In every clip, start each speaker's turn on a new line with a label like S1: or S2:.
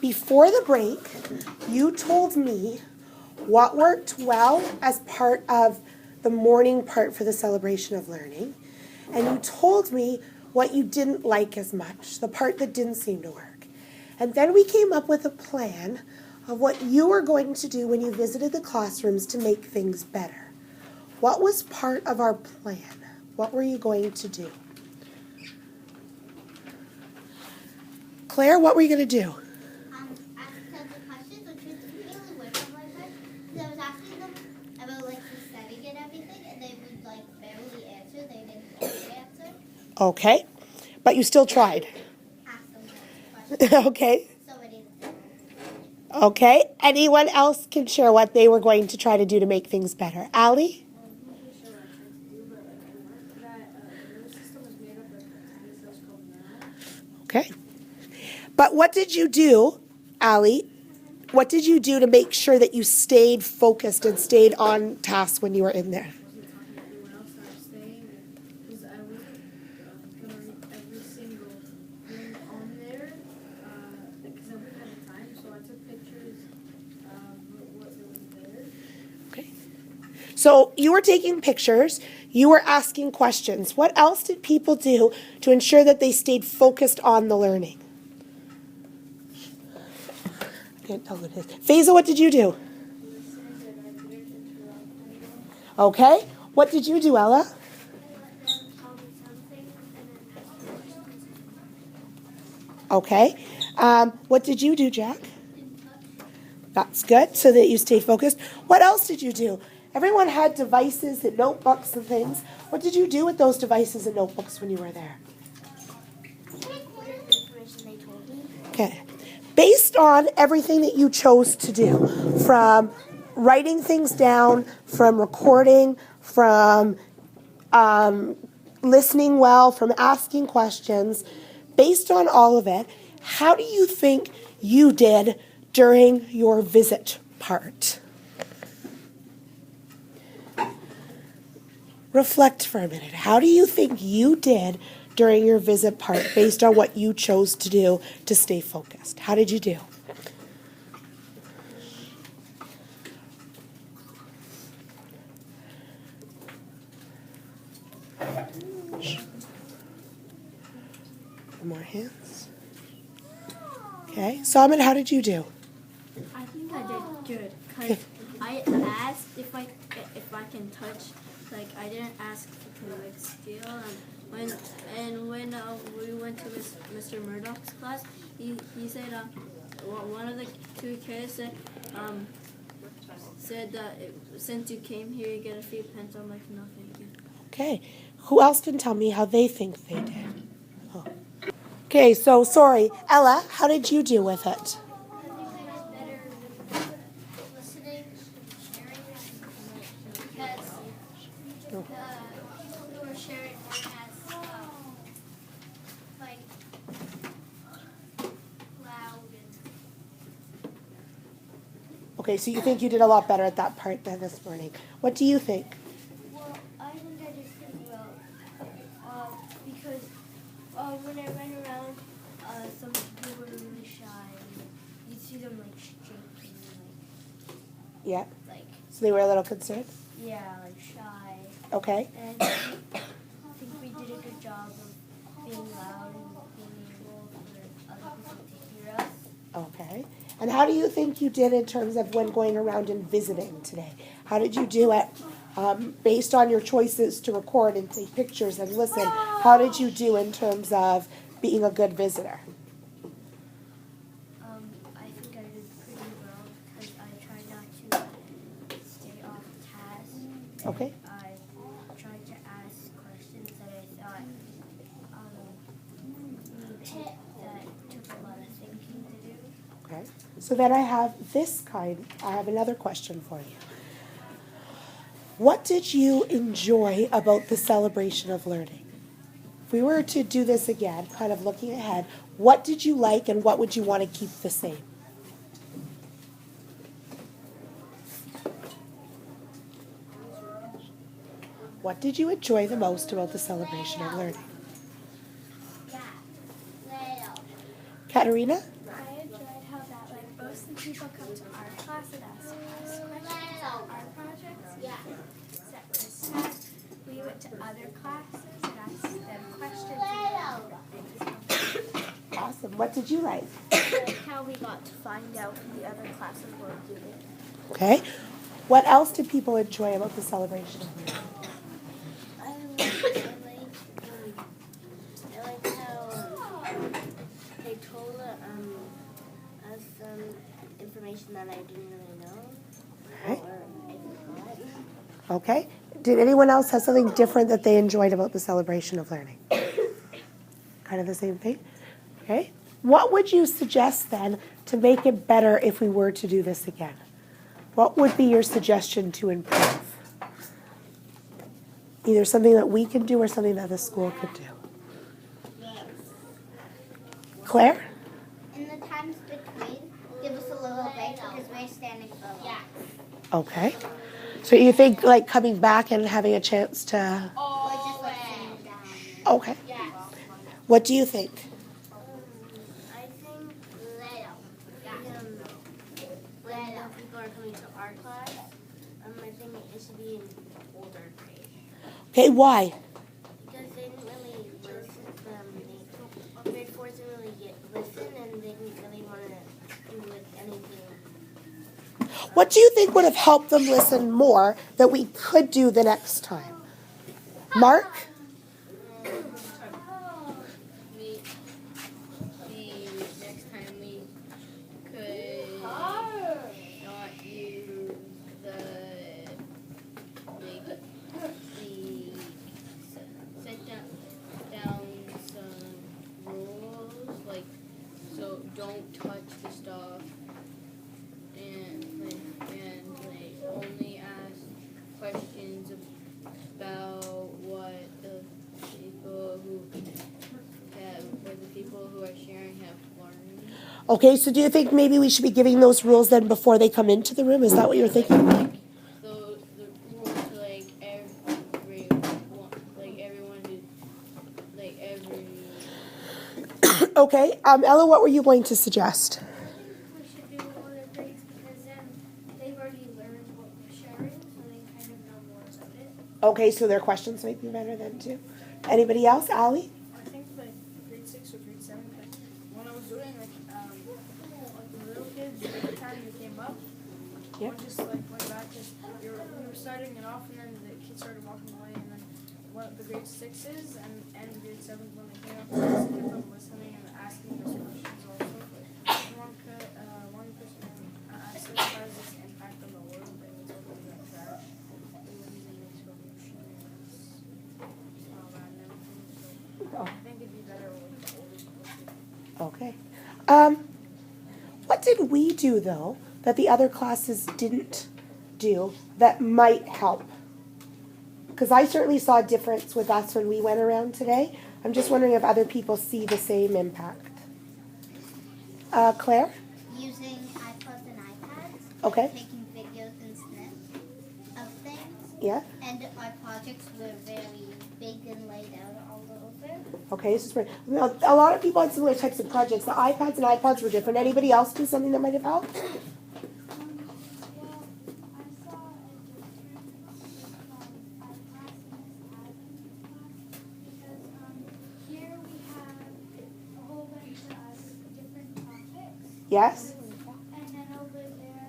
S1: before the break, you told me what worked well as part of the morning part for the celebration of learning, and you told me what you didn't like as much, the part that didn't seem to work. And then we came up with a plan of what you were going to do when you visited the classrooms to make things better. What was part of our plan? What were you going to do? Claire, what were you going to do?
S2: Ask the questions, which was really weird on my part, because I was asking them about like the setting and everything, and they would like barely answer. They didn't want to answer.
S1: Okay, but you still tried.
S2: Ask them questions.
S1: Okay.
S2: So it is.
S1: Okay. Anyone else can share what they were going to try to do to make things better? Allie? Okay. But what did you do, Allie? What did you do to make sure that you stayed focused and stayed on task when you were in there? Okay. So you were taking pictures, you were asking questions. What else did people do to ensure that they stayed focused on the learning? I can't tell what it is. Faisal, what did you do? Okay. What did you do, Ella? Okay. What did you do, Jack? That's good, so that you stay focused. What else did you do? Everyone had devices and notebooks and things. What did you do with those devices and notebooks when you were there? Okay. Based on everything that you chose to do, from writing things down, from recording, from listening well, from asking questions, based on all of it, how do you think you did during your visit part? Reflect for a minute. How do you think you did during your visit part based on what you chose to do to stay focused? How did you do? More hands. Okay. Salman, how did you do?
S3: I think I did good because I asked if I can touch. Like I didn't ask to like steal. And when we went to Mr. Murdoch's class, he said one of the two kids said that since you came here, you get a free pencil. I'm like, no, thank you.
S1: Okay. Who else can tell me how they think they did? Oh. Okay, so sorry. Ella, how did you do with it? Okay, so you think you did a lot better at that part than this morning. What do you think?
S2: Well, I think I just did well because when I ran around, some people were really shy. You'd see them like shaking,
S1: Yeah.
S2: like
S1: So they were a little concerned?
S2: yeah, like shy.
S1: Okay.
S2: And I think we did a good job of being loud and being able for other people to hear us.
S1: Okay. And how do you think you did in terms of when going around and visiting today? How did you do it based on your choices to record and take pictures and listen? How did you do in terms of being a good visitor?
S2: I think I did pretty well because I tried not to stay off task.
S1: Okay.
S2: I tried to ask questions that I thought that took a lot of thinking to do.
S1: Okay. So then I have another question for you. What did you enjoy about the celebration of learning? If we were to do this again, kind of looking ahead, what did you like and what would you want to keep the same? What did you enjoy the most about the celebration of learning?
S2: Yeah.
S1: Katerina?
S2: I enjoyed how that
S3: most of the people come to our class and ask us questions on our projects. Except this time, we went to other classes and asked them questions.
S1: Awesome. What did you like?
S3: How we got to find out what the other classes were doing.
S1: Okay. What else did people enjoy about the celebration of learning?
S4: I like how they told us some information that I didn't really know.
S1: Okay.
S4: Or I forgot.
S1: Okay. Did anyone else have something different that they enjoyed about the celebration of learning? Kind of the same thing? Okay. What would you suggest then to make it better if we were to do this again? What would be your suggestion to improve? Either something that we can do or something that the school could do. Claire?
S4: In the times between, give us a little break because we're standing for a while.
S1: Okay. So you think like coming back and having a chance to...
S4: Or just like sitting down.
S1: Okay. What do you think?
S4: I think later. When people are coming to our class, I think it should be in older grade.
S1: Okay, why?
S4: Because they didn't really listen. Grade 4s didn't really listen, and they didn't really want to do with anything.
S1: What do you think would have helped them listen more that we could do the next time? Mark?
S3: The next time we could not use the set down some rules, like, so don't touch the stuff and only ask questions about what the people who are sharing have learned.
S1: Okay, so do you think maybe we should be giving those rules then before they come into the room? Is that what you're thinking?
S3: The rules to everyone who every.
S1: Okay, Ella, what were you going to suggest?
S2: We should do older grades because then they've already learned what we're sharing, so they kind of know more about it.
S1: Okay, so their questions might be better then too. Anybody else? Allie?
S5: I think like grade 6 or grade 7, like when I was doing like the little kids, every time they came up,
S1: Yeah.
S5: one just like went back and we were starting it off, and then the kids started walking away, and then what the grade 6s and grade 7s when they came up, I just kept on listening and asking those questions also. One person asked us how does this impact on the world, and we told them that trash is using explanations. I think it'd be better with the older people.
S1: Okay. What did we do though that the other classes didn't do that might help? Because I certainly saw a difference with us when we went around today. I'm just wondering if other people see the same impact. Claire?
S4: Using iPods and iPads.
S1: Okay.
S4: Taking videos and snips of things.
S1: Yeah?
S4: And our projects were very big and laid out all over.
S1: Okay, this is great. Now, a lot of people had similar types of projects. The iPads and iPods were different. Anybody else do something that might have helped?
S2: Well, I saw a difference with our class and this admin class because here we have a whole bunch of different topics.
S1: Yes?
S2: And then over there,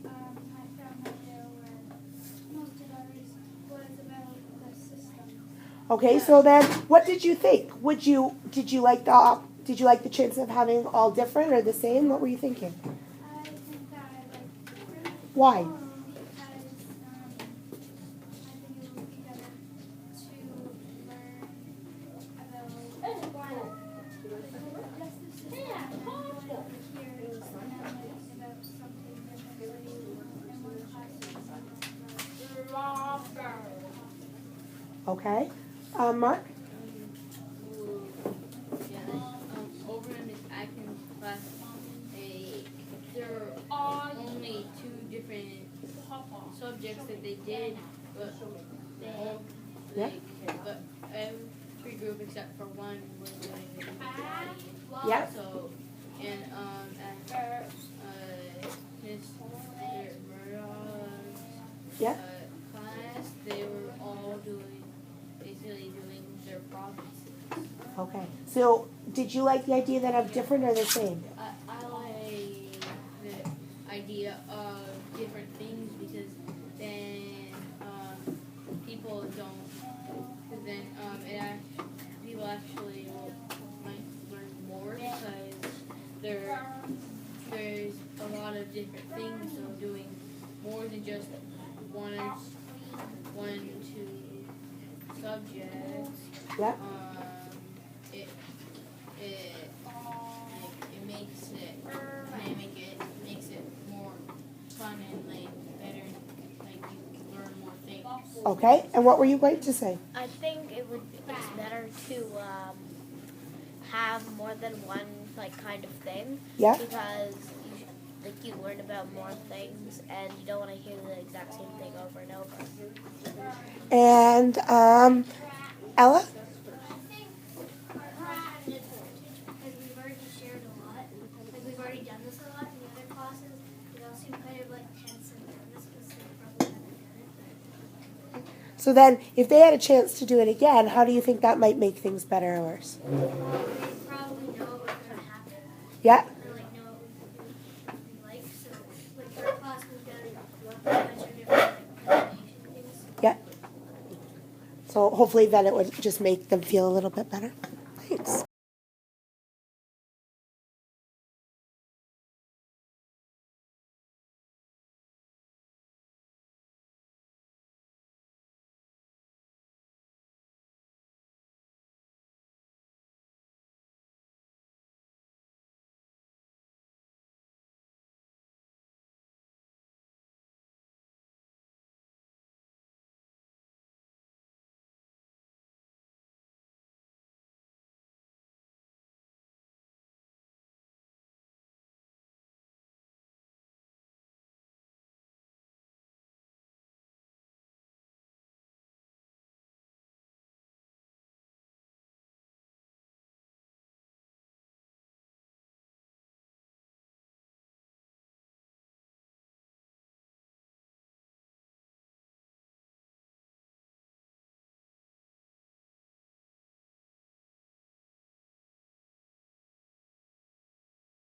S2: I found that there were most of ours was about the system.
S1: Okay, so then what did you think? Did you like the chance of having all different or the same? What were you thinking?
S2: I think that I like different.
S1: Why?
S2: Because I think it would be better to learn about just the system and then going over here and then learning about something different in one class.
S1: Okay. Mark?
S3: Over in Miss Atkins' class, there are only 2 different subjects that they did, but but every group except for one was doing it.
S1: Yeah.
S3: So, and
S1: Yeah.
S3: class, they were all basically doing their projects.
S1: Okay. So, did you like the idea that I'm different or the same?
S3: I like the idea of different things because then people don't, then people actually might learn more because there's a lot of different things, so doing more than just one, two subjects.
S1: Yeah.
S3: It makes it more fun and better, you learn more things.
S1: Okay. And what were you going to say?
S4: I think it's better to have more than one kind of thing.
S1: Yeah.
S4: Because you learn about more things and you don't want to hear the exact same thing over and over.
S1: And Ella?
S2: Because we've already shared a lot. We've already done this a lot in the other classes. It all seemed kind of tense and nervous because they probably haven't done it.
S1: So then, if they had a chance to do it again, how do you think that might make things better or worse?
S2: They probably know what's going to happen.
S1: Yeah.
S2: Or know what we like. So our class we've done a bunch of different combination things.
S1: Yeah. So hopefully then it would just make them feel a little bit better.